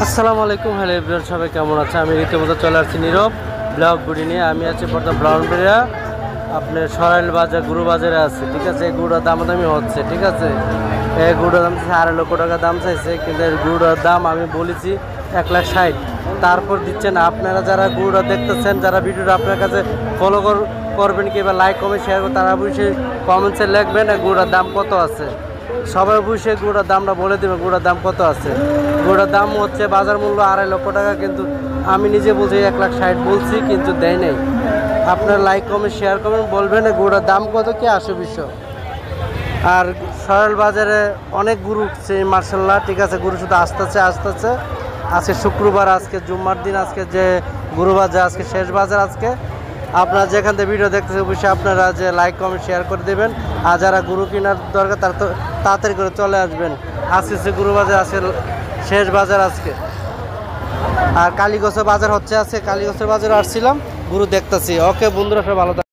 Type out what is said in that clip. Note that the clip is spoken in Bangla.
আসসালামু আলাইকুম, হ্যালো এভরিওয়ান, সবাই কেমন আছে? আমি রীতিমতো চলে আসছি নীরব ব্লগ বুড়ি নিয়ে। আমি আছি বর্তমান ব্রাউনবেড়িয়া, আপনার সরাইল বাজার গুরু বাজারে আছে, ঠিক আছে। এই গুড়ার দামাদামি হচ্ছে, ঠিক আছে। এই গুড়ার দাম চাইছে 2.5 লক্ষ টাকা দাম চাইছে, কিন্তু এই গুড়ার দাম আমি বলেছি 1,60,000, তারপর দিচ্ছেন। আপনারা যারা গুড়া দেখতেছেন, যারা ভিডিওটা আপনার কাছে ফলো করবেন কিংবা লাইক কমেন্ট শেয়ার করবেন, তারা অবশ্যই কমেন্টসে লিখবেন গুড়ার দাম কত আছে। সবাই অবশ্যই গুড়ার দামটা বলে দেবেন, গুড়ার দাম কত আছে। গুড়ার দাম হচ্ছে বাজার মূল্য 2.5 লক্ষ টাকা, কিন্তু আমি নিজে বলছি 1,60,000 বলছি, কিন্তু দেয় নাই। আপনার লাইক কমেন্ট শেয়ার করবেন, বলবেন গুড়ার দাম কত, কি আসে বিষয়। আর সরাইল বাজারে অনেক গরু উঠছে মার্শাল্লাহ, ঠিক আছে। গরু শুধু আসতেছে। আজকে শুক্রবার, আজকে জুম্মার দিন, আজকে যে গরু বাজার, আজকে শেষ বাজার। আজকে আপনারা যেখান থেকে ভিডিও দেখতেছেন অবশ্যই আপনারা যে লাইক কমেন্ট শেয়ার করে দেবেন। আর যারা গরু কেনার দরকার তারা তো তাড়াতাড়ি করে চলে আসবেন। আজকে সে গরু বাজার, আজকে শেষ বাজার আজকে। আর কালীগঞ্জের বাজার হচ্ছে, আজকে কালীগঞ্জের বাজারে আসছিলাম, গরু দেখতেছি। ওকে বন্ধুরা, সবাই ভালো থাকবেন।